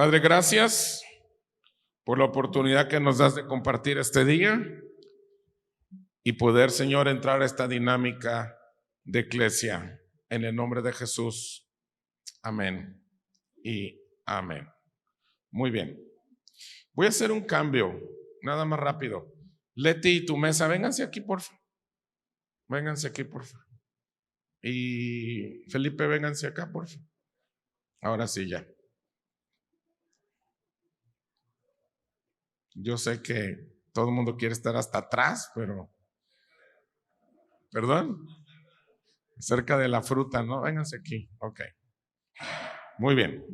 Padre, gracias por la oportunidad que nos das de compartir este día y poder, Señor, entrar a esta dinámica de iglesia. En el nombre de Jesús. Amén y amén. Muy bien. Voy a hacer un cambio, nada más rápido. Leti y tu mesa, vénganse aquí, por favor. Vénganse aquí, por favor. Y Felipe, vénganse acá, por favor. Ahora sí, ya. Yo sé que todo el mundo quiere estar hasta atrás, pero... ¿Perdón? Cerca de la fruta, ¿no? Vénganse aquí. Ok. Muy bien.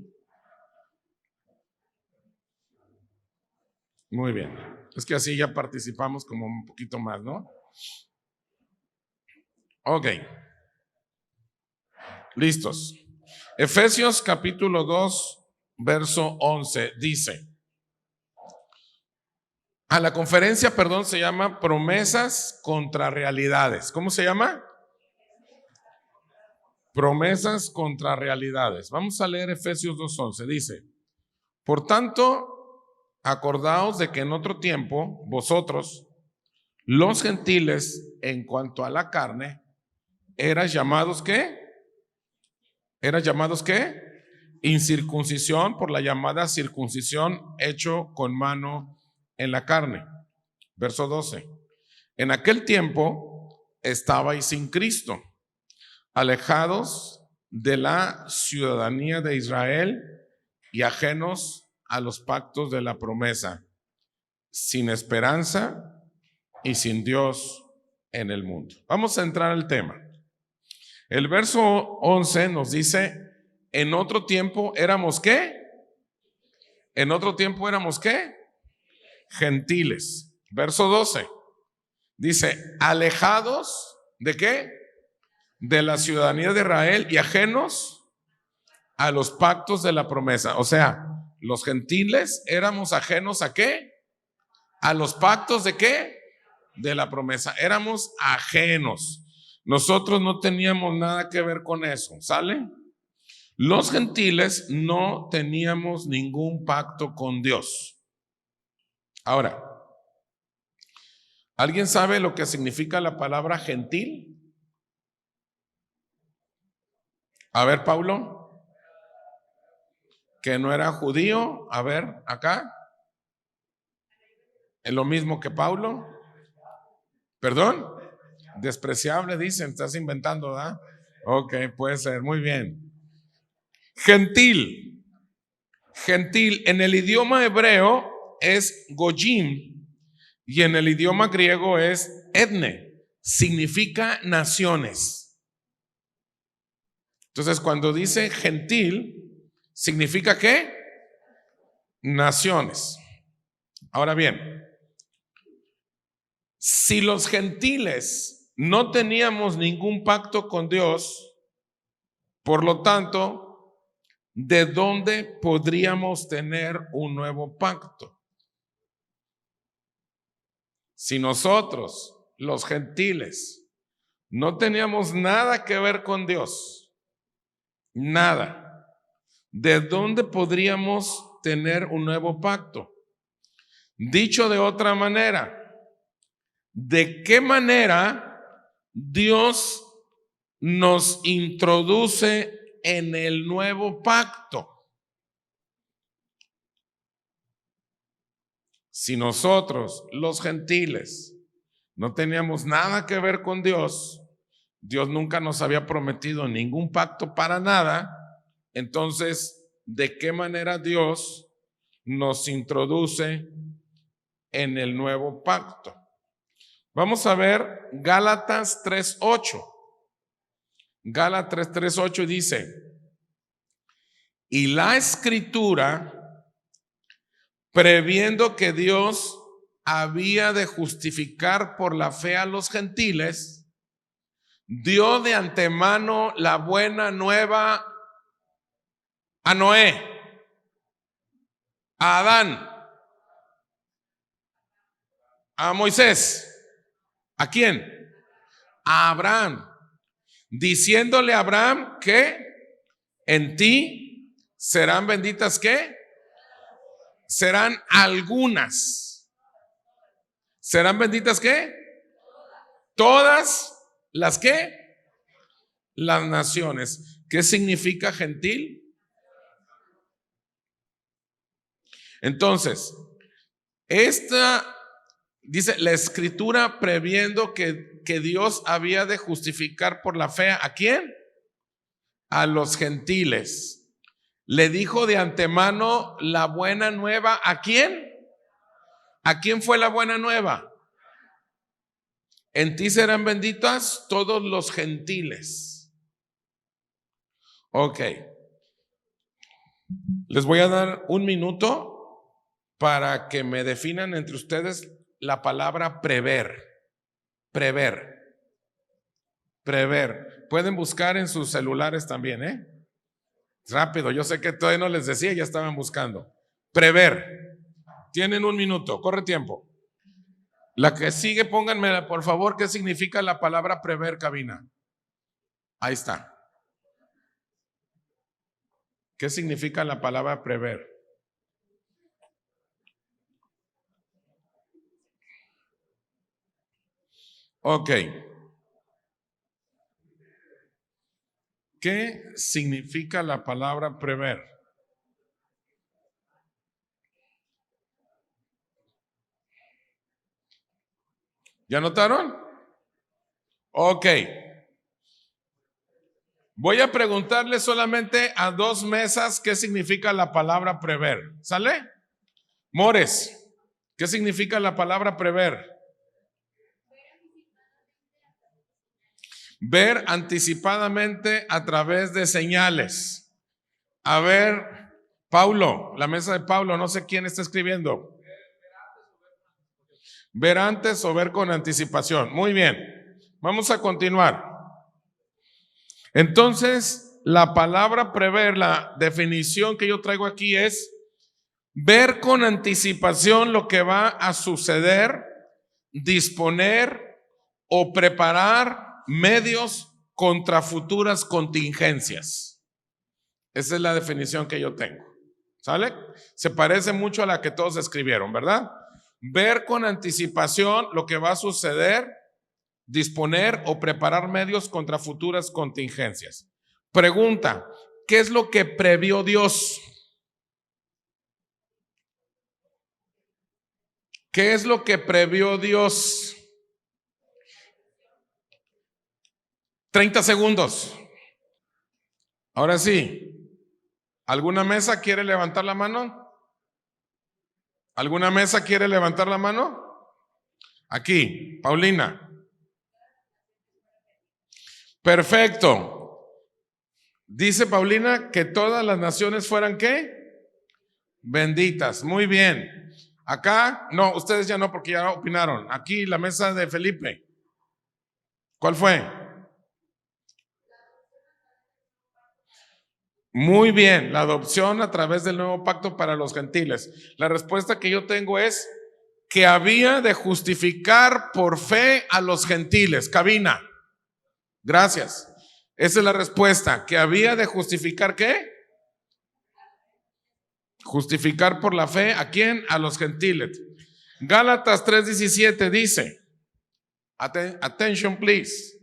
Muy bien. Es que así ya participamos como un poquito más, ¿no? Ok. Listos. Efesios capítulo 2, verso 11, dice... A la conferencia, se llama Promesas contra Realidades. ¿Cómo se llama? Promesas contra Realidades. Vamos a leer Efesios 2:11. Dice: Por tanto, acordaos de que en otro tiempo, vosotros, los gentiles, en cuanto a la carne, eras llamados ¿qué? ¿Eras llamados qué? Incircuncisión, por la llamada circuncisión hecho con mano en la carne. Verso 12. En aquel tiempo estabais sin Cristo, alejados de la ciudadanía de Israel y ajenos a los pactos de la promesa, sin esperanza y sin Dios en el mundo. Vamos a entrar al tema. El verso 11 nos dice: en otro tiempo éramos ¿qué? En otro tiempo éramos ¿qué? Gentiles. Verso 12 dice: alejados ¿de qué? De la ciudadanía de Israel y ajenos a los pactos de la promesa. O sea, los gentiles éramos ajenos ¿a qué? A los pactos ¿de qué? De la promesa. Éramos ajenos. Nosotros no teníamos nada que ver con eso. ¿Sale? Los gentiles no teníamos ningún pacto con Dios. Ahora, ¿alguien sabe lo que significa la palabra gentil? A ver, Pablo. Que no era judío. A ver, acá. ¿Es lo mismo que Pablo? ¿Perdón? Despreciable, dicen. Estás inventando, ¿verdad? Ok, puede ser. Muy bien. Gentil. Gentil. En el idioma hebreo es goyim. Y en el idioma griego es etne, significa naciones. Entonces, cuando dice gentil, ¿significa qué? Naciones. Ahora bien, si los gentiles no teníamos ningún pacto con Dios, por lo tanto, ¿de dónde podríamos tener un nuevo pacto? Si nosotros, los gentiles, no teníamos nada que ver con Dios, nada, ¿de dónde podríamos tener un nuevo pacto? Dicho de otra manera, ¿de qué manera Dios nos introduce en el nuevo pacto? Si nosotros, los gentiles, no teníamos nada que ver con Dios, Dios nunca nos había prometido ningún pacto para nada, entonces, ¿de qué manera Dios nos introduce en el nuevo pacto? Vamos a ver Gálatas 3:8. Gálatas 3:8 dice: y la Escritura, previendo que Dios había de justificar por la fe a los gentiles, dio de antemano la buena nueva a Noé, a Adán, a Moisés. ¿A quién? A Abraham, diciéndole a Abraham que en ti serán benditas ¿qué? serán algunas. ¿Serán benditas qué? Todas las ¿qué? Las naciones. ¿Qué significa gentil? Entonces, esta dice la escritura previendo que Dios había de justificar por la fe ¿a quién? A los gentiles. Le dijo de antemano la buena nueva ¿a quién? ¿A quién fue la buena nueva? En ti serán benditas todos los gentiles. Ok. Les voy a dar un minuto para que me definan entre ustedes la palabra prever. Prever. Prever. Pueden buscar en sus celulares también, ¿eh? Rápido, yo sé que todavía no les decía, ya estaban buscando. Prever. Tienen un minuto, corre tiempo. La que sigue, pónganme por favor, ¿qué significa la palabra prever, cabina? Ahí está. ¿Qué significa la palabra prever? Ok. ¿Qué significa la palabra prever? ¿Ya notaron? Ok. Voy a preguntarle solamente a dos mesas qué significa la palabra prever. ¿Sale? Mores, ¿qué significa la palabra prever? Ver anticipadamente a través de señales. A ver, Paulo, la mesa de Paulo, no sé quién está escribiendo. Ver antes o ver con anticipación. Muy bien, vamos a continuar. Entonces, la palabra prever, la definición que yo traigo aquí es ver con anticipación lo que va a suceder, disponer o preparar medios contra futuras contingencias. Esa es la definición que yo tengo. ¿Sale? Se parece mucho a la que todos escribieron, ¿verdad? Ver con anticipación lo que va a suceder, disponer o preparar medios contra futuras contingencias. Pregunta, ¿qué es lo que previó Dios? ¿Qué es lo que previó Dios? 30 segundos. Ahora sí, ¿alguna mesa quiere levantar la mano? ¿Alguna mesa quiere levantar la mano? Aquí, Paulina. Perfecto. Dice Paulina que todas las naciones fueran ¿qué? Benditas. Muy bien. Acá, no, ustedes ya no porque ya opinaron. Aquí la mesa de Felipe. ¿Cuál fue? Muy bien, la adopción a través del nuevo pacto para los gentiles. La respuesta que yo tengo es que había de justificar por fe a los gentiles. Cabina. Gracias. Esa es la respuesta. Que había de justificar ¿qué? Justificar por la fe ¿a quién? A los gentiles. Gálatas 3:17 dice, attention please.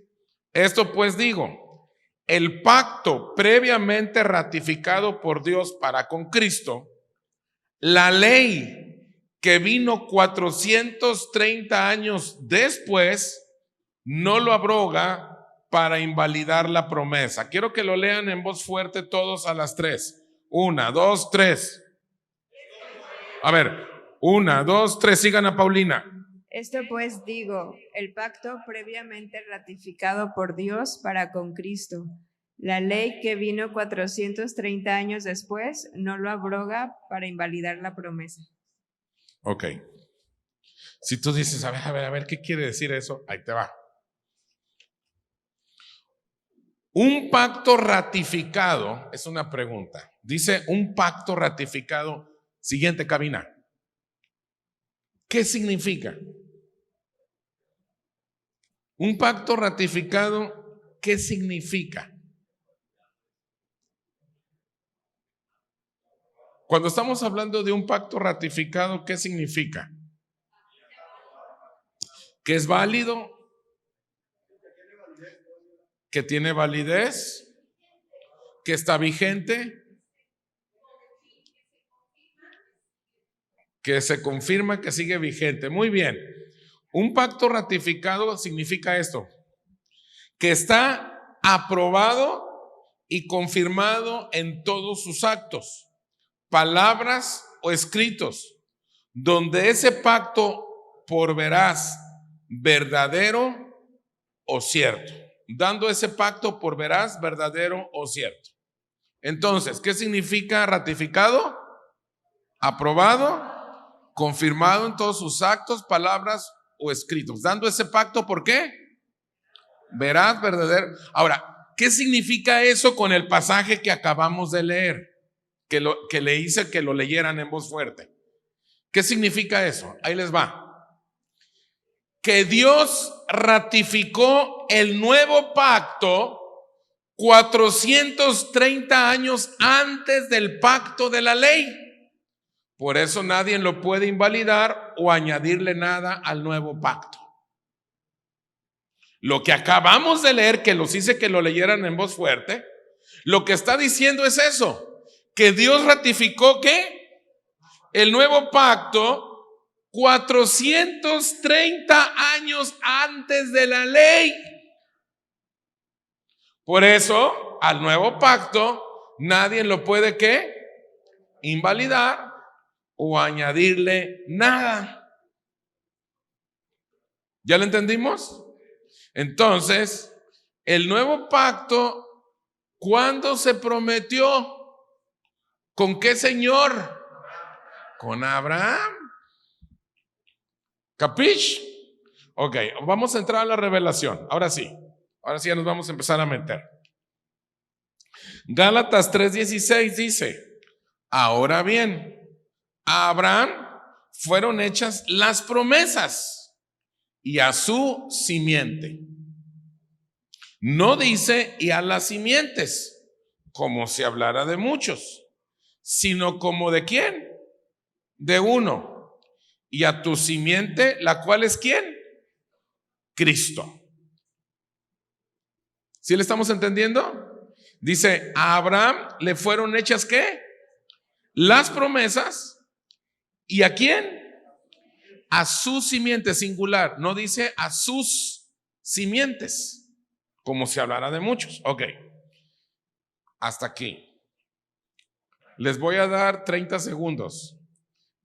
Esto pues digo, el pacto previamente ratificado por Dios para con Cristo, la ley que vino 430 años después, no lo abroga para invalidar la promesa. Quiero que lo lean en voz fuerte todos a las 3. 1, 2, 3. A ver, 1, 2, 3, sigan a Paulina. Esto pues digo, el pacto previamente ratificado por Dios para con Cristo, la ley que vino 430 años después, no lo abroga para invalidar la promesa. Ok. Si tú dices, a ver, ¿qué quiere decir eso? Ahí te va. Un pacto ratificado, es una pregunta. Dice un pacto ratificado. Siguiente cabina. ¿Qué significa? Un pacto ratificado, ¿qué significa? Cuando estamos hablando de un pacto ratificado, ¿qué significa? Que es válido, que tiene validez, que está vigente, que se confirma, que sigue vigente. Muy bien. Un pacto ratificado significa esto, que está aprobado y confirmado en todos sus actos, palabras o escritos, donde ese pacto por veraz, verdadero o cierto, dando ese pacto por veraz, verdadero o cierto. Entonces, ¿qué significa ratificado? Aprobado, confirmado en todos sus actos, palabras o escritos, dando ese pacto, ¿por qué? Veraz, verdadero. Ahora, ¿qué significa eso con el pasaje que acabamos de leer? Que le hice que lo leyeran en voz fuerte. ¿Qué significa eso? Ahí les va. Que Dios ratificó el nuevo pacto 430 años antes del pacto de la ley. Por eso nadie lo puede invalidar o añadirle nada al nuevo pacto. Lo que acabamos de leer, que los hice que lo leyeran en voz fuerte, lo que está diciendo es eso, que Dios ratificó ¿qué? El nuevo pacto 430 años antes de la ley. Por eso, al nuevo pacto, nadie lo puede ¿qué? Invalidar o añadirle nada. ¿Ya lo entendimos? Entonces, el nuevo pacto, ¿cuándo se prometió? ¿Con qué señor? Con Abraham. ¿Capish? Ok, vamos a entrar a la revelación. Ahora sí ya nos vamos a empezar a meter. Gálatas 3:16 dice: ahora bien, a Abraham fueron hechas las promesas y a su simiente. No dice y a las simientes, como si hablara de muchos, sino como de quién, de uno. Y a tu simiente, la cual es quién, Cristo. ¿Sí le estamos entendiendo? Dice, a Abraham le fueron hechas ¿qué? Las promesas. ¿Y a quién? A su simiente, singular. No dice a sus simientes, como si hablara de muchos. Ok, hasta aquí. Les voy a dar 30 segundos.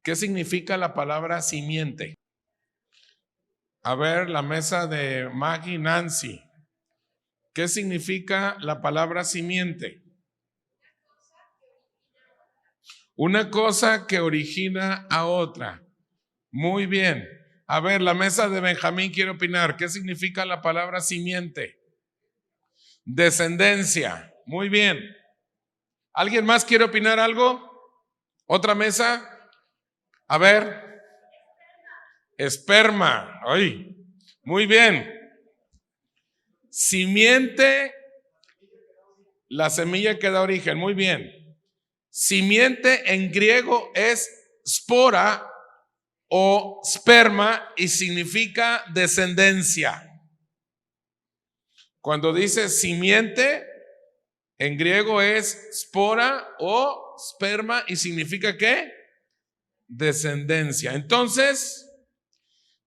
¿Qué significa la palabra simiente? A ver, la mesa de Maggie y Nancy. ¿Qué significa la palabra simiente? Una cosa que origina a otra. Muy bien. A ver, la mesa de Benjamín quiere opinar. ¿Qué significa la palabra simiente? Descendencia. Muy bien. ¿Alguien más quiere opinar algo? ¿Otra mesa? A ver. Esperma. Ay, muy bien. Simiente, la semilla que da origen. Muy bien. Simiente en griego es spora o sperma y significa descendencia. Cuando dice simiente, en griego es spora o sperma y significa ¿qué? Descendencia. Entonces,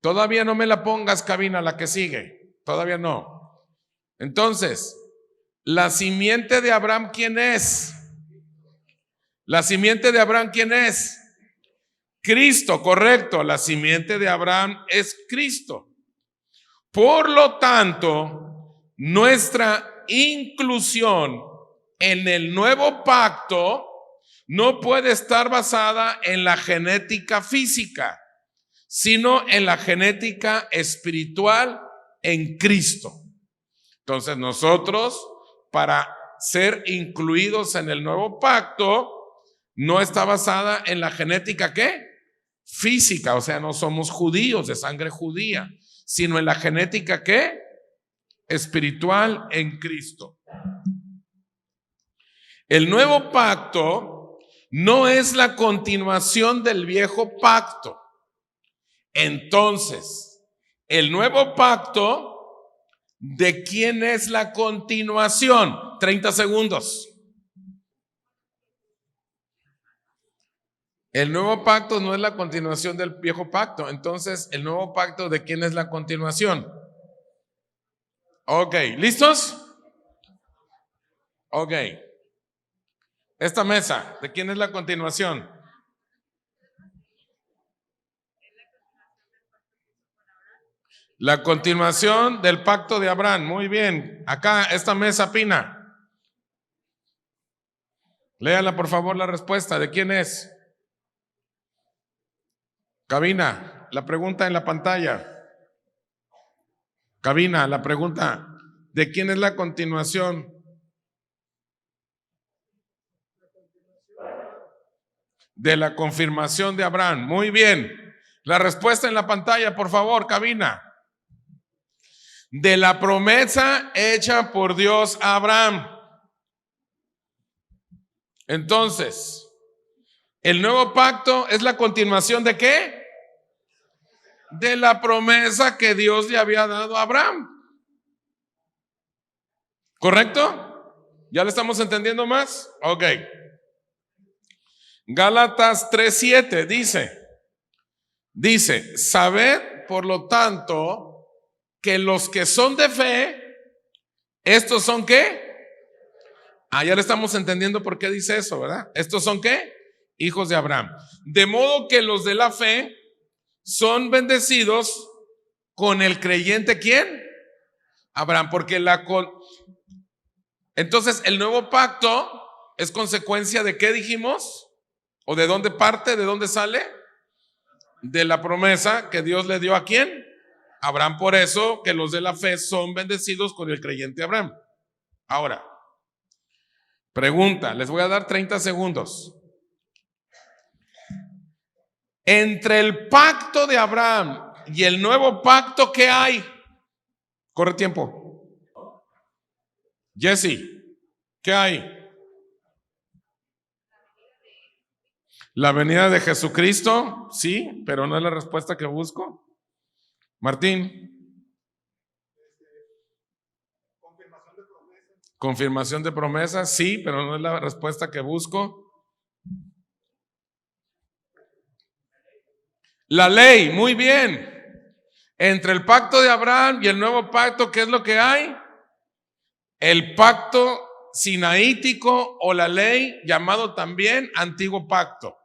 todavía no me la pongas, cabina, la que sigue. Todavía no. Entonces, la simiente de Abraham, ¿quién es? La simiente de Abraham, ¿quién es? Cristo, correcto. La simiente de Abraham es Cristo. Por lo tanto, nuestra inclusión en el nuevo pacto no puede estar basada en la genética física, sino en la genética espiritual en Cristo. Entonces nosotros, para ser incluidos en el nuevo pacto, no está basada en la genética ¿qué? Física, o sea, no somos judíos de sangre judía, sino en la genética ¿qué? Espiritual en Cristo. El nuevo pacto no es la continuación del viejo pacto. Entonces, el nuevo pacto, ¿de quién es la continuación? 30 segundos. El nuevo pacto no es la continuación del viejo pacto. Entonces, el nuevo pacto, ¿de quién es la continuación? Ok, ¿listos? Ok. Esta mesa, ¿de quién es la continuación? La continuación del pacto de Abraham. Muy bien. Acá, esta mesa, Pina. Léala por favor la respuesta. ¿De quién es? Cabina, la pregunta en la pantalla. Cabina, la pregunta. ¿De quién es la continuación? De la confirmación de Abraham. Muy bien. La respuesta en la pantalla, por favor, cabina. De la promesa hecha por Dios a Abraham. Entonces, ¿el nuevo pacto es la continuación de qué? De la promesa que Dios le había dado a Abraham. ¿Correcto? ¿Ya le estamos entendiendo más? Ok. Gálatas 3:7 dice, sabed por lo tanto que los que son de fe, ¿estos son qué? Ya le estamos entendiendo por qué dice eso, ¿verdad? ¿Estos son qué? Hijos de Abraham. De modo que los de la fe son bendecidos con el creyente, ¿quién? Abraham, porque entonces el nuevo pacto es consecuencia de ¿qué dijimos? ¿O de dónde parte? ¿De dónde sale? De la promesa que Dios le dio a ¿quién? Abraham. Por eso que los de la fe son bendecidos con el creyente Abraham. Ahora, pregunta, les voy a dar 30 segundos. Entre el pacto de Abraham y el nuevo pacto, ¿qué hay? Corre tiempo. Jesse, ¿qué hay? La venida de Jesucristo, sí, pero no es la respuesta que busco. Martín. Confirmación de promesas, sí, pero no es la respuesta que busco. La ley, muy bien. Entre el pacto de Abraham y el nuevo pacto, ¿qué es lo que hay? El pacto sinaítico o la ley, llamado también antiguo pacto.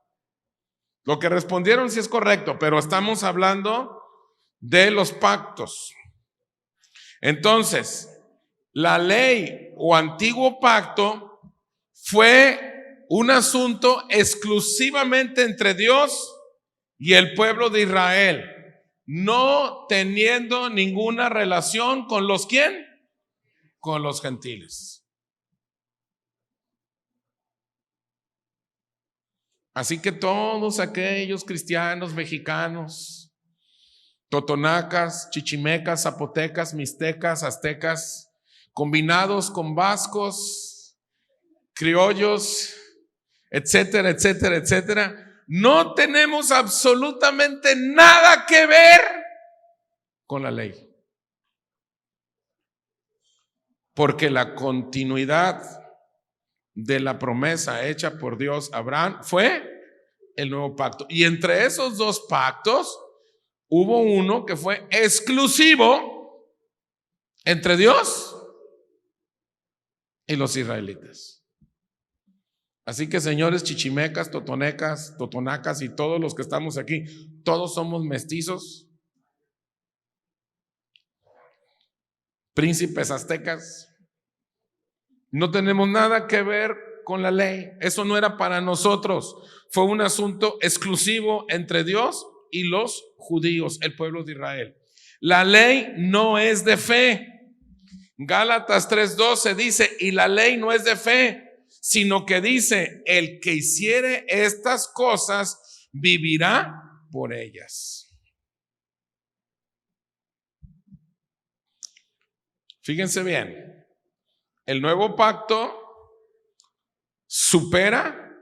Lo que respondieron sí es correcto, pero estamos hablando de los pactos. Entonces, la ley o antiguo pacto fue un asunto exclusivamente entre Dios y el pueblo de Israel, no teniendo ninguna relación con los ¿quién? Con los gentiles. Así que todos aquellos cristianos mexicanos, totonacas, chichimecas, zapotecas, mixtecas, aztecas, combinados con vascos, criollos, etcétera, etcétera, etcétera, no tenemos absolutamente nada que ver con la ley. Porque la continuidad de la promesa hecha por Dios a Abraham fue el nuevo pacto. Y entre esos dos pactos hubo uno que fue exclusivo entre Dios y los israelitas. Así que señores chichimecas, totonecas, totonacas y todos los que estamos aquí, todos somos mestizos, príncipes aztecas. No tenemos nada que ver con la ley. Eso no era para nosotros. Fue un asunto exclusivo entre Dios y los judíos, el pueblo de Israel. La ley no es de fe. Gálatas 3:12 dice, y la ley no es de fe, sino que dice, el que hiciere estas cosas vivirá por ellas. Fíjense bien, el nuevo pacto supera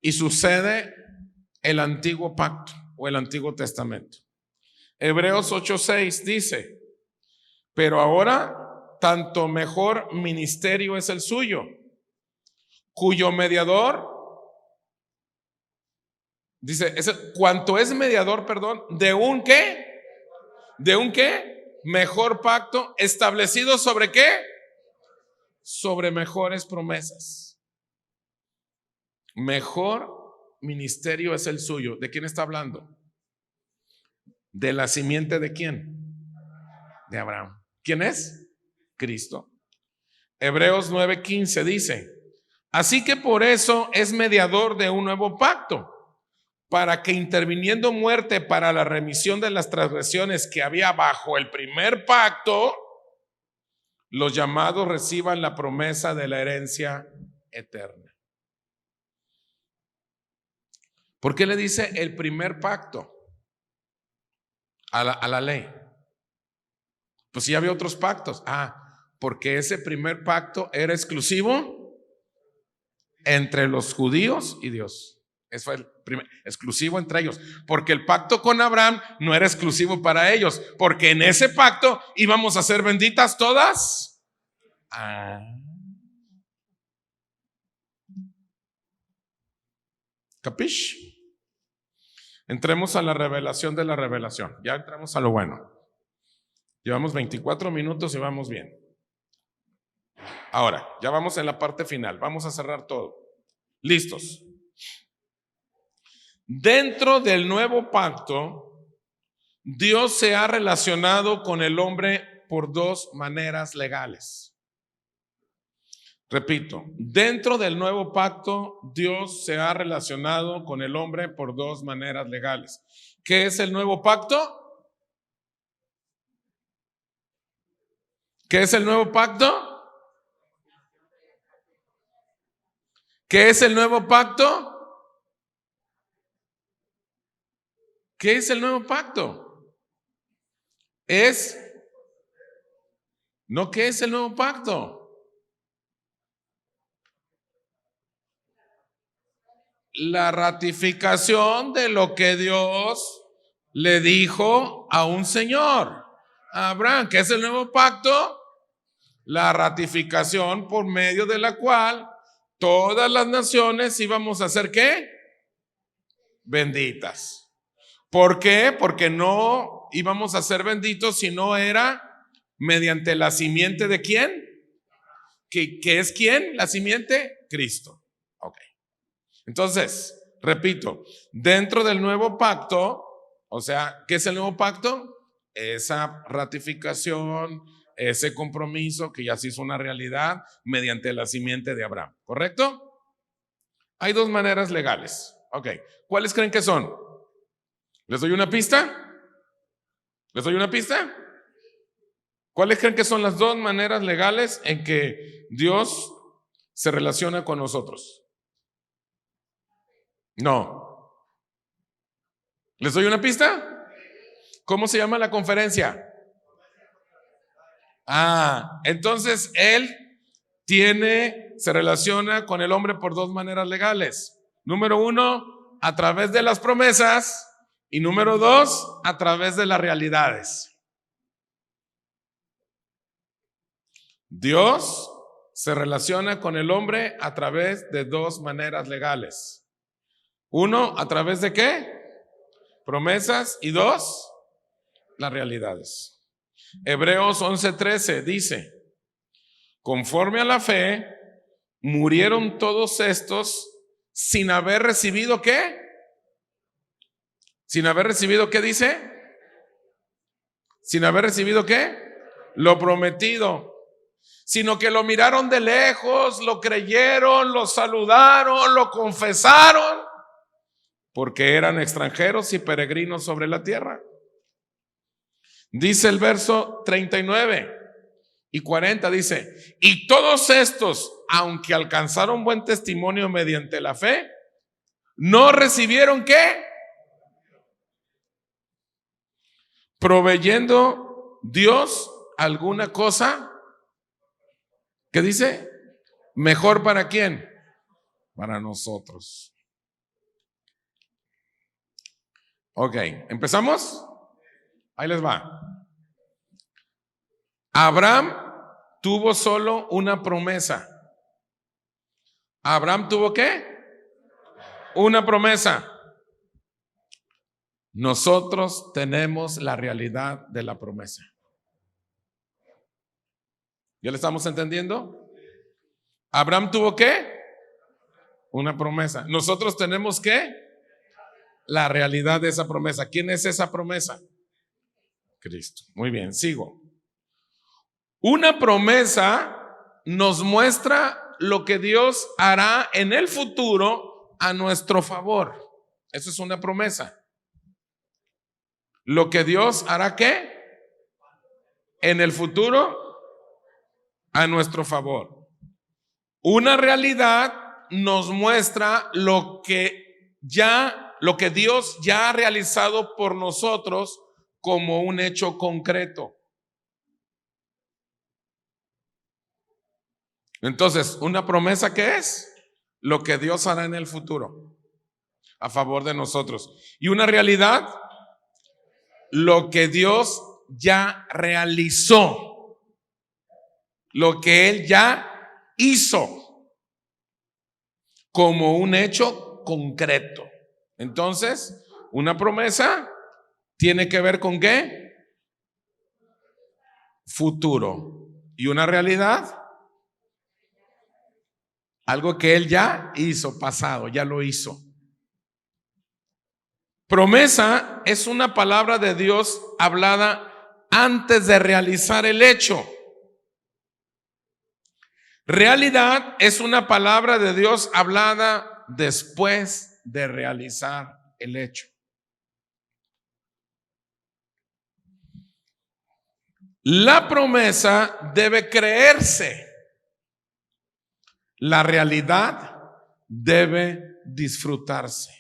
y sucede el antiguo pacto o el antiguo testamento. Hebreos 8:6 dice: pero ahora tanto mejor ministerio es el suyo, cuyo mediador, dice, cuanto es mediador, perdón, de un qué, mejor pacto, establecido sobre qué, sobre mejores promesas. Mejor ministerio es el suyo. ¿De quién está hablando? ¿De la simiente de quién? De Abraham. ¿Quién es? Cristo. Hebreos 9:15 dice: así que por eso es mediador de un nuevo pacto, para que interviniendo muerte para la remisión de las transgresiones que había bajo el primer pacto, los llamados reciban la promesa de la herencia eterna. ¿Por qué le dice el primer pacto a la ley? Pues sí había otros pactos. Porque ese primer pacto era exclusivo entre los judíos y Dios. Eso fue el primer, exclusivo entre ellos. Porque el pacto con Abraham no era exclusivo para ellos, porque en ese pacto íbamos a ser benditas todas. ¿Capish? Entremos a la revelación de la revelación. Ya entramos a lo bueno. Llevamos 24 minutos y vamos bien. Ahora, ya vamos en la parte final. Vamos a cerrar todo. ¿Listos? Dentro del nuevo pacto, Dios se ha relacionado con el hombre por dos maneras legales. Repito, dentro del nuevo pacto, Dios se ha relacionado con el hombre por dos maneras legales. ¿Qué es el nuevo pacto? ¿Qué es el nuevo pacto? ¿Qué es el nuevo pacto? ¿Qué es el nuevo pacto? ¿Qué es el nuevo pacto? La ratificación de lo que Dios le dijo a un señor, a Abraham. ¿Qué es el nuevo pacto? La ratificación por medio de la cual todas las naciones íbamos a ser ¿qué? Benditas. ¿Por qué? Porque no íbamos a ser benditos si no era mediante la simiente de ¿quién? ¿Qué es quién? La simiente, Cristo. Ok. Entonces, repito, dentro del nuevo pacto, o sea, ¿qué es el nuevo pacto? Esa ratificación, ese compromiso que ya se hizo una realidad mediante la simiente de Abraham, ¿correcto? Hay dos maneras legales. Ok, ¿cuáles creen que son? ¿Les doy una pista? ¿Les doy una pista? ¿Cuáles creen que son las dos maneras legales en que Dios se relaciona con nosotros? No. ¿Les doy una pista? ¿Cómo se llama la conferencia? Entonces él se relaciona con el hombre por dos maneras legales. Número uno, a través de las promesas, y número dos, a través de las realidades. Dios se relaciona con el hombre a través de dos maneras legales. Uno, ¿a través de qué? Promesas, y dos, las realidades. Hebreos 11:13 dice: conforme a la fe, murieron todos estos sin haber recibido ¿qué? Sin haber recibido ¿qué dice? Sin haber recibido ¿qué? Lo prometido, sino que lo miraron de lejos, lo creyeron, lo saludaron, lo confesaron, porque eran extranjeros y peregrinos sobre la tierra. Dice el verso 39 y 40, dice: y todos estos, aunque alcanzaron buen testimonio mediante la fe, no recibieron ¿qué? Proveyendo Dios alguna cosa, ¿qué dice? Mejor para quién? Para nosotros. Ok, ¿empezamos? Ahí les va. Abraham tuvo solo una promesa. ¿Abraham tuvo qué? Una promesa. Nosotros tenemos la realidad de la promesa. ¿Ya le estamos entendiendo? ¿Abraham tuvo qué? Una promesa. Nosotros tenemos qué? La realidad de esa promesa. ¿Quién es esa promesa? Cristo. Muy bien, sigo. Una promesa nos muestra lo que Dios hará en el futuro a nuestro favor. Eso es una promesa. Lo que Dios hará, ¿qué? En el futuro a nuestro favor. Una realidad nos muestra lo que Dios ya ha realizado por nosotros como un hecho concreto. Entonces, ¿una promesa qué es? Lo que Dios hará en el futuro a favor de nosotros. Y una realidad, lo que Dios ya realizó, lo que Él ya hizo como un hecho concreto. Entonces, una promesa tiene que ver con ¿qué? Futuro. Y una realidad, algo que Él ya hizo, pasado, ya lo hizo. Promesa es una palabra de Dios hablada antes de realizar el hecho. Realidad es una palabra de Dios hablada después de realizar el hecho. La promesa debe creerse. La realidad debe disfrutarse.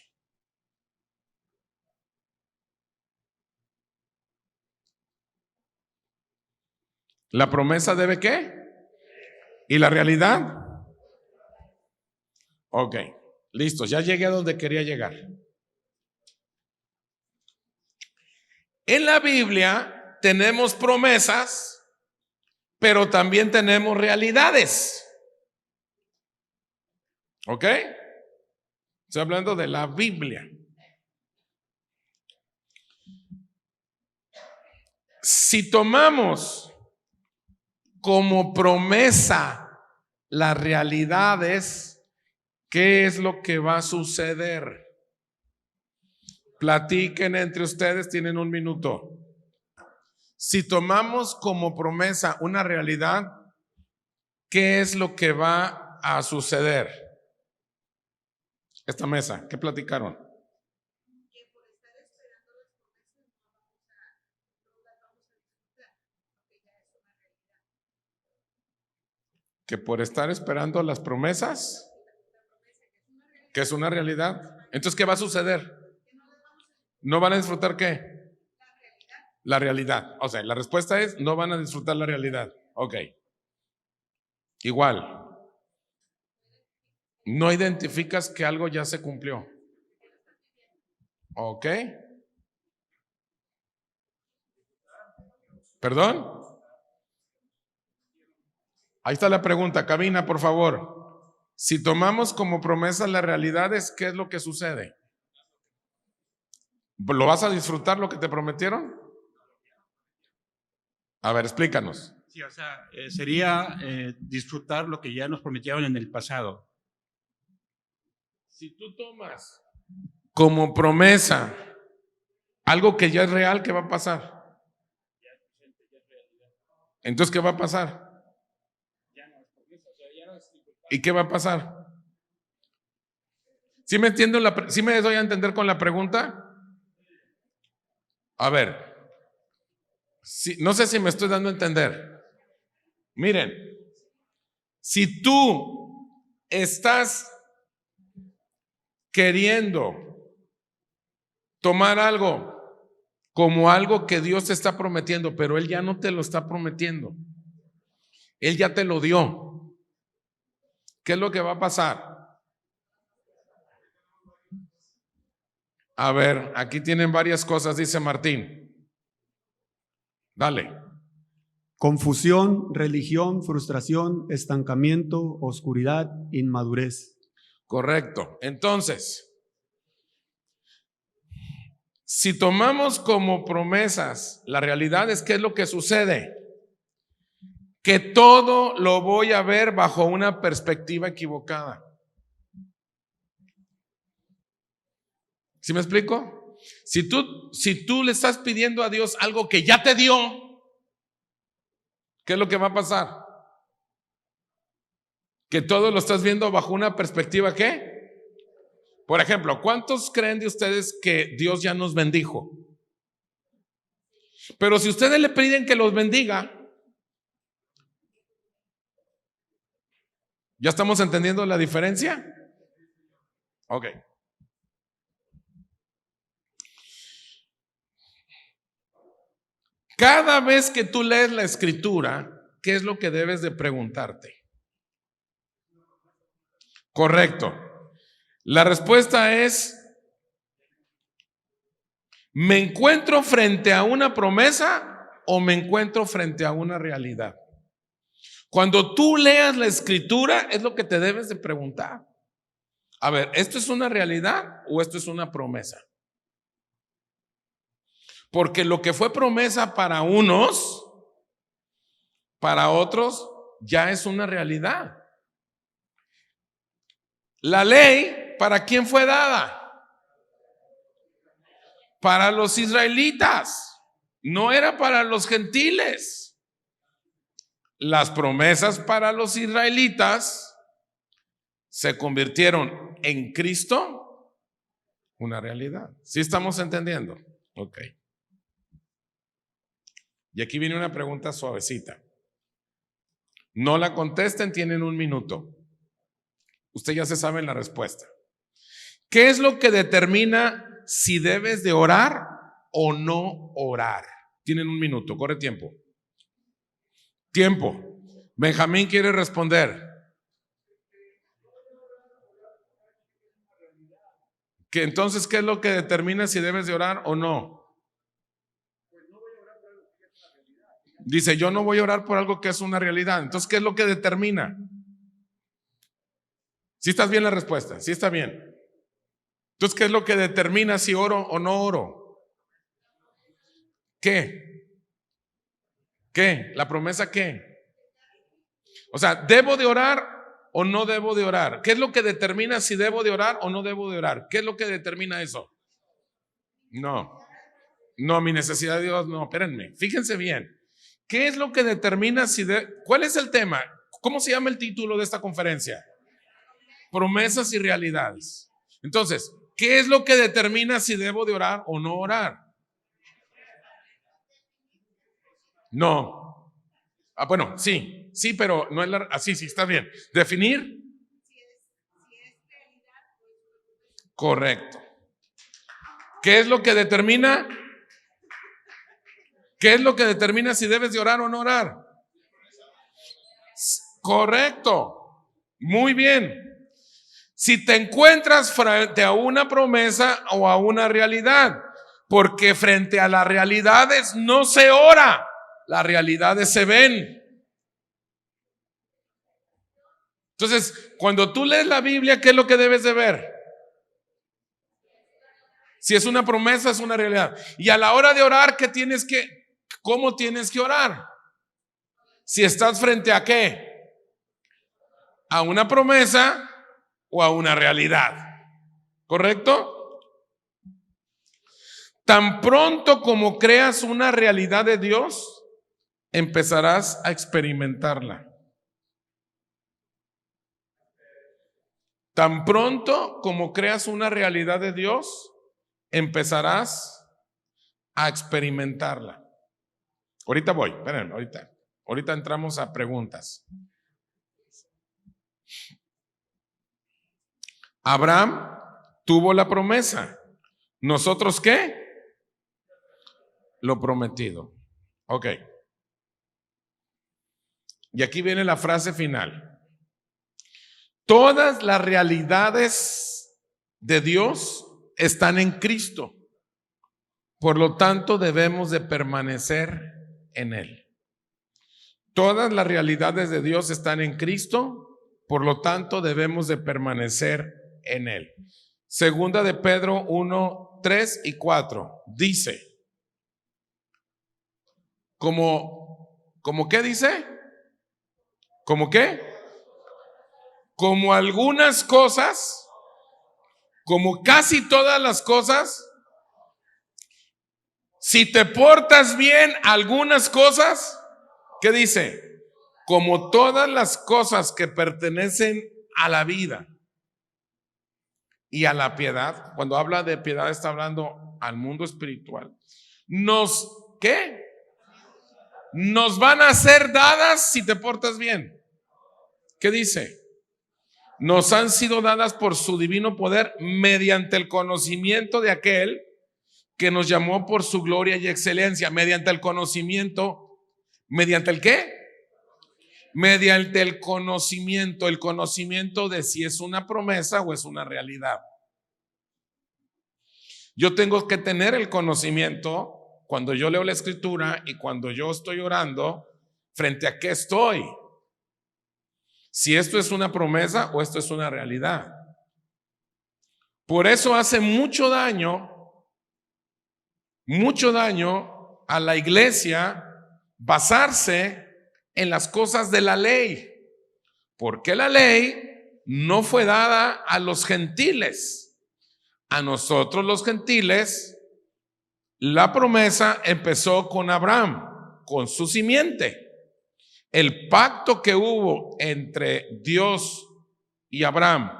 ¿La promesa debe qué? ¿Y la realidad? Ok, listo, ya llegué a donde quería llegar. En la Biblia tenemos promesas, pero también tenemos realidades. ¿Ok? Estoy hablando de la Biblia. Si tomamos como promesa las realidades, ¿qué es lo que va a suceder? Platiquen entre ustedes, tienen un minuto. Si tomamos como promesa una realidad, ¿qué es lo que va a suceder? Esta mesa, ¿qué platicaron? Que por estar esperando las promesas, que es una realidad, entonces ¿qué va a suceder? ¿No van a disfrutar qué? La realidad. O sea, la respuesta es no van a disfrutar la realidad. Ok. Igual. No identificas que algo ya se cumplió. Ok. ¿Perdón? Ahí está la pregunta, cabina, por favor. Si tomamos como promesa las realidades, ¿qué es lo que sucede? ¿Lo vas a disfrutar lo que te prometieron? A ver, explícanos. Sí, o sea, sería disfrutar lo que ya nos prometieron en el pasado. Si tú tomas como promesa algo que ya es real, ¿qué va a pasar? Entonces, ¿qué va a pasar? ¿Y qué va a pasar? ¿Sí me entiendo? ¿Sí me doy a entender con la pregunta? A ver, no sé si me estoy dando a entender. Miren, si tú estás queriendo tomar algo como algo que Dios te está prometiendo, pero Él ya no te lo está prometiendo, Él ya te lo dio, ¿qué es lo que va a pasar? A ver, aquí tienen varias cosas, dice Martín. Dale. Confusión, religión, frustración, estancamiento, oscuridad, inmadurez. Correcto. Entonces, si tomamos como promesas la realidad, es ¿qué es lo que sucede? Que todo lo voy a ver bajo una perspectiva equivocada. ¿Sí me explico? Si tú le estás pidiendo a Dios algo que ya te dio, ¿qué es lo que va a pasar? Que todo lo estás viendo bajo una perspectiva ¿qué? Por ejemplo, ¿cuántos creen de ustedes que Dios ya nos bendijo? Pero si ustedes le piden que los bendiga, ¿ya estamos entendiendo la diferencia? Ok. Cada vez que tú lees la escritura, ¿qué es lo que debes de preguntarte? Correcto. La respuesta es, ¿me encuentro frente a una promesa o me encuentro frente a una realidad? Cuando tú leas la escritura, es lo que te debes de preguntar. A ver, ¿esto es una realidad o esto es una promesa? Porque lo que fue promesa para unos, para otros, ya es una realidad. La ley, ¿para quién fue dada? Para los israelitas, no era para los gentiles. Las promesas para los israelitas se convirtieron en Cristo una realidad. ¿Sí estamos entendiendo? Ok. Y aquí viene una pregunta suavecita. No la contesten, tienen un minuto. Usted ya se sabe la respuesta. ¿Qué es lo que determina si debes de orar o no orar? Tienen un minuto, corre tiempo. Tiempo. Benjamín quiere responder. Que entonces, ¿qué es lo que determina si debes de orar o no? Dice, yo no voy a orar por algo que es una realidad. Entonces, ¿qué es lo que determina? ¿Sí estás bien la respuesta? Sí está bien. Entonces, ¿qué es lo que determina si oro o no oro? ¿Qué? ¿Qué? ¿La promesa qué? O sea, ¿debo de orar o no debo de orar? ¿Qué es lo que determina si debo de orar o no debo de orar? ¿Qué es lo que determina eso? No, mi necesidad de Dios, no, espérenme, fíjense bien. ¿Qué es lo que determina si cuál es el tema? ¿Cómo se llama el título de esta conferencia? Promesas y realidades. Entonces, ¿qué es lo que determina si debo de orar o no orar? No. Bueno, sí, pero no es así, sí, está bien. Definir. Correcto. ¿Qué es lo que determina? ¿Qué es lo que determina si debes de orar o no orar? Correcto. Muy bien. Si te encuentras frente a una promesa o a una realidad, porque frente a las realidades no se ora, las realidades se ven. Entonces, cuando tú lees la Biblia, ¿qué es lo que debes de ver? Si es una promesa, es una realidad. Y a la hora de orar, ¿cómo tienes que orar? Si estás frente a ¿qué? A una promesa o a una realidad. ¿Correcto? Tan pronto como creas una realidad de Dios, empezarás a experimentarla. Tan pronto como creas una realidad de Dios, empezarás a experimentarla. Ahorita voy, espérenme, ahorita entramos a preguntas. Abraham tuvo la promesa. ¿Nosotros qué? Lo prometido. Ok. Y aquí viene la frase final. Todas las realidades de Dios están en Cristo. Por lo tanto, debemos de permanecer en Él. Todas las realidades de Dios están en Cristo, por lo tanto, debemos de permanecer en Él. Segunda de Pedro 1, 3 y 4 dice, ¿cómo qué dice? ¿Cómo qué? Como algunas cosas, como casi todas las cosas, si te portas bien algunas cosas, ¿qué dice? Como todas las cosas que pertenecen a la vida y a la piedad, cuando habla de piedad está hablando al mundo espiritual, ¿qué? Nos van a ser dadas si te portas bien. ¿Qué dice? Nos han sido dadas por su divino poder mediante el conocimiento de aquel que nos llamó por su gloria y excelencia. Mediante el conocimiento. ¿Mediante el qué? Mediante el conocimiento de si es una promesa o es una realidad. Yo tengo que tener el conocimiento cuando yo leo la escritura y cuando yo estoy orando, frente a qué estoy. Si esto es una promesa o esto es una realidad. Por eso hace mucho daño a la iglesia basarse en las cosas de la ley, porque la ley no fue dada a los gentiles. A nosotros los gentiles, la promesa empezó con Abraham, con su simiente. El pacto que hubo entre Dios y Abraham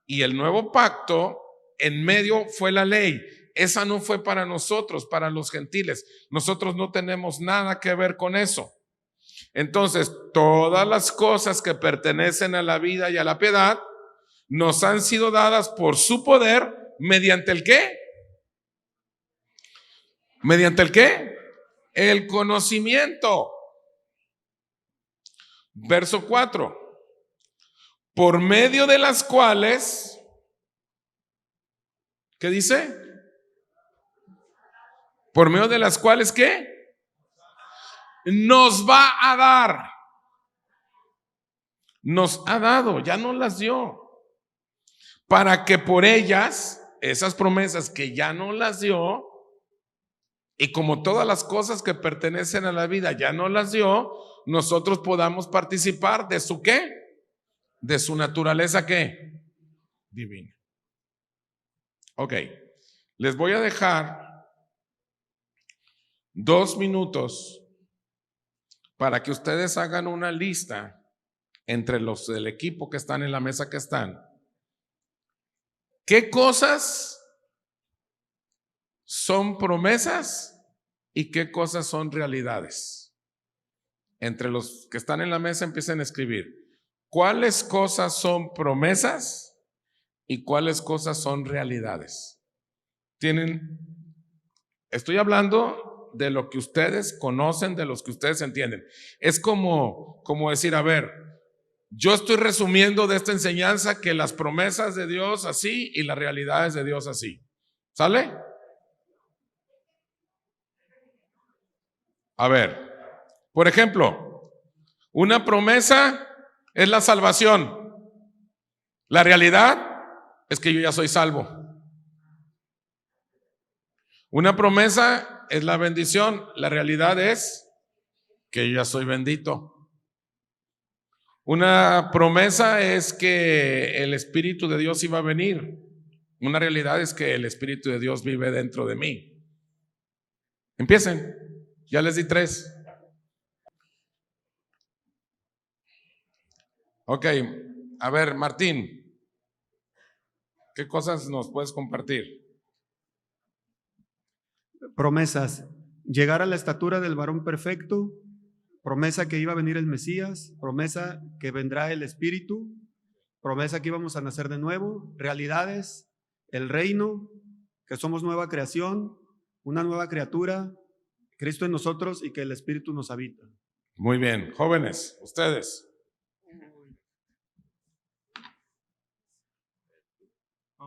y el nuevo pacto, en medio fue la ley. Esa no fue para nosotros, para los gentiles. Nosotros no tenemos nada que ver con eso. Entonces, todas las cosas que pertenecen a la vida y a la piedad nos han sido dadas por su poder, ¿mediante el qué? ¿Mediante el qué? El conocimiento. Verso 4. Por medio de las cuales, ¿qué dice? Por medio de las cuales, ¿qué? Nos va a dar. Nos ha dado, ya nos las dio. Para que por ellas, esas promesas que ya nos las dio, y como todas las cosas que pertenecen a la vida ya nos las dio, nosotros podamos participar de su ¿qué? De su naturaleza ¿qué? Divina. Ok, les voy a dejar 2 minutos para que ustedes hagan una lista entre los del equipo que están en la mesa que están. ¿Qué cosas son promesas y qué cosas son realidades? Entre los que están en la mesa empiecen a escribir. ¿Cuáles cosas son promesas y cuáles cosas son realidades? Estoy hablando de lo que ustedes conocen, de los que ustedes entienden. Es como decir, a ver, yo estoy resumiendo de esta enseñanza que las promesas de Dios así y las realidades de Dios así. ¿Sale? A ver, por ejemplo, una promesa es la salvación. La realidad es que yo ya soy salvo. Una promesa es la bendición. La realidad es que yo ya soy bendito. Una promesa es que el Espíritu de Dios iba a venir. Una realidad es que el Espíritu de Dios vive dentro de mí. Empiecen. Ya les di 3. Ok, a ver, Martín, ¿qué cosas nos puedes compartir? Promesas: llegar a la estatura del varón perfecto, promesa que iba a venir el Mesías, promesa que vendrá el Espíritu, promesa que íbamos a nacer de nuevo, realidades, el reino, que somos nueva creación, una nueva criatura, Cristo en nosotros y que el Espíritu nos habita. Muy bien, jóvenes, ustedes.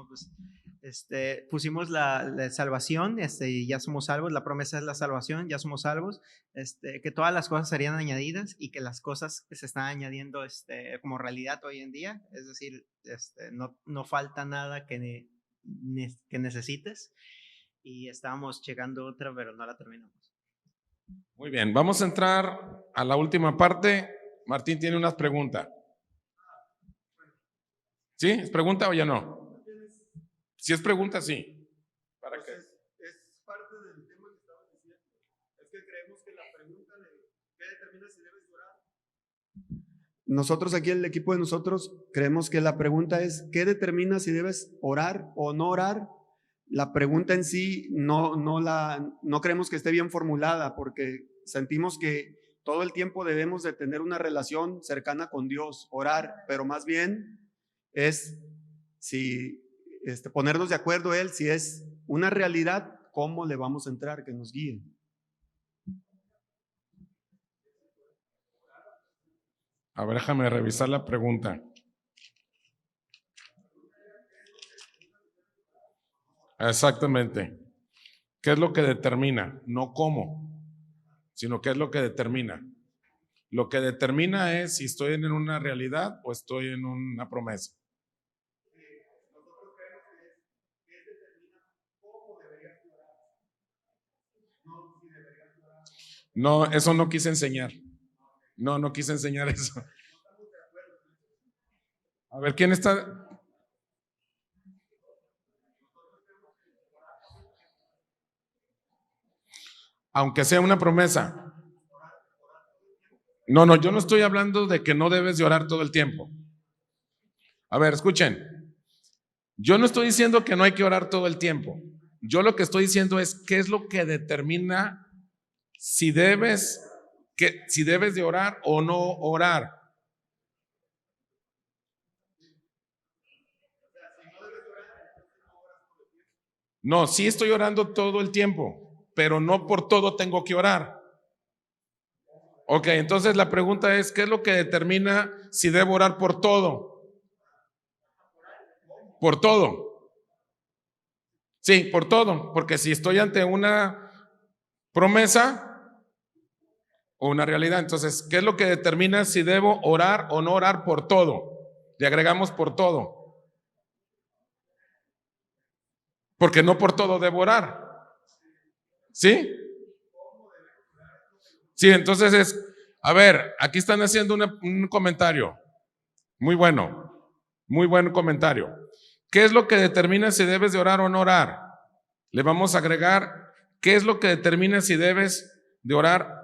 Pues, pusimos la salvación, y ya somos salvos, la promesa es la salvación, ya somos salvos, que todas las cosas serían añadidas y que las cosas que se están añadiendo como realidad hoy en día, es decir, no falta nada que necesites, y estábamos checando otra, pero no la terminamos. Muy bien, vamos a entrar a la última parte. Martín tiene unas preguntas. ¿Sí? ¿Es pregunta o ya no? Si es pregunta, sí. ¿Para qué? Es parte del tema que estaba diciendo. Es que creemos que la pregunta de ¿qué determina si debes orar? Nosotros aquí, el equipo de nosotros, creemos que la pregunta es ¿qué determina si debes orar o no orar? La pregunta en sí no creemos que esté bien formulada, porque sentimos que todo el tiempo debemos de tener una relación cercana con Dios, orar, pero más bien es si ponernos de acuerdo él, si es una realidad, cómo le vamos a entrar, que nos guíe. A ver, déjame revisar la pregunta. Exactamente. ¿Qué es lo que determina? No cómo, sino qué es lo que determina. Lo que determina es si estoy en una realidad o estoy en una promesa. No, eso no quise enseñar. No quise enseñar eso. A ver, ¿quién está? Aunque sea una promesa. No, yo no estoy hablando de que no debes de orar todo el tiempo. A ver, escuchen. Yo no estoy diciendo que no hay que orar todo el tiempo. Yo lo que estoy diciendo es qué es lo que determina si debes de orar o no orar. No, sí estoy orando todo el tiempo, pero no por todo tengo que orar. Ok, entonces la pregunta es, ¿qué es lo que determina si debo orar por todo? Por todo. Sí, por todo, porque si estoy ante una promesa o una realidad, entonces, ¿qué es lo que determina si debo orar o no orar por todo? Le agregamos por todo. Porque no por todo debo orar. ¿Sí? Sí, entonces a ver, aquí están haciendo un comentario. Muy buen comentario. ¿Qué es lo que determina si debes de orar o no orar? Le vamos a agregar, ¿qué es lo que determina si debes de orar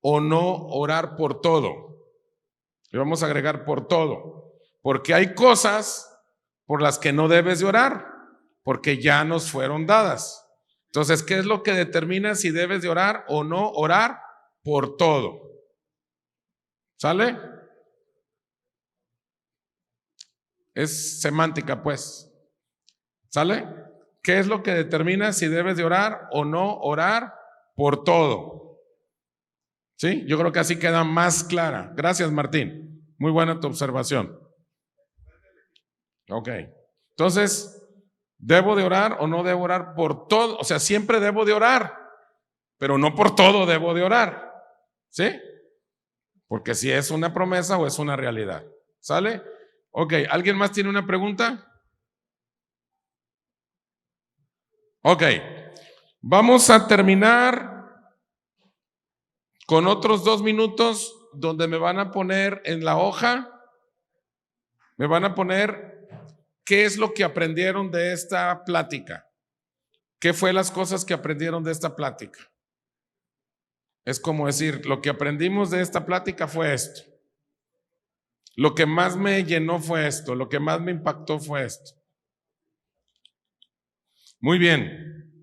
o no orar por todo? Le vamos a agregar por todo. Porque hay cosas por las que no debes de orar, porque ya nos fueron dadas. Entonces, ¿qué es lo que determina si debes de orar o no orar? Por todo. ¿Sale? Es semántica, pues. ¿Sale? ¿Qué es lo que determina si debes de orar o no orar? Por todo. ¿Sí? Yo creo que así queda más clara. Gracias, Martín. Muy buena tu observación. Ok. Entonces, ¿debo de orar o no debo orar por todo? O sea, siempre debo de orar, pero no por todo debo de orar. ¿Sí? Porque si es una promesa o es una realidad. ¿Sale? Ok, ¿alguien más tiene una pregunta? Ok, vamos a terminar con otros 2 minutos donde me van a poner en la hoja, me van a poner qué es lo que aprendieron de esta plática. ¿Qué fue las cosas que aprendieron de esta plática? Es como decir, lo que aprendimos de esta plática fue esto. Lo que más me llenó fue esto. Lo que más me impactó fue esto. Muy bien.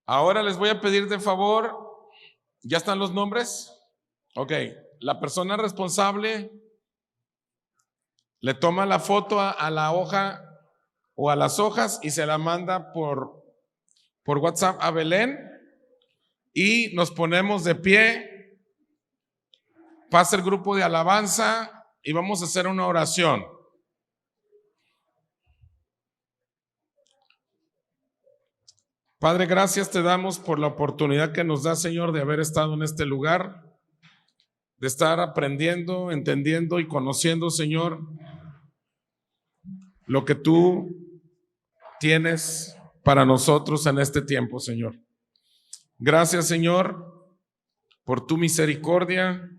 Ahora les voy a pedir de favor, ¿ya están los nombres? Ok, la persona responsable le toma la foto a la hoja o a las hojas y se la manda por WhatsApp a Belén y nos ponemos de pie, pasa el grupo de alabanza y vamos a hacer una oración. Padre, gracias te damos por la oportunidad que nos da, Señor, de haber estado en este lugar, de estar aprendiendo, entendiendo y conociendo, Señor, lo que tú tienes para nosotros en este tiempo, Señor. Gracias, Señor, por tu misericordia.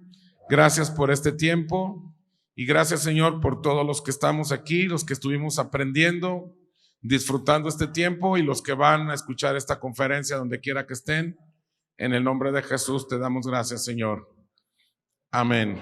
Gracias por este tiempo y gracias, Señor, por todos los que estamos aquí, los que estuvimos aprendiendo, disfrutando este tiempo y los que van a escuchar esta conferencia donde quiera que estén. En el nombre de Jesús te damos gracias, Señor. Amén.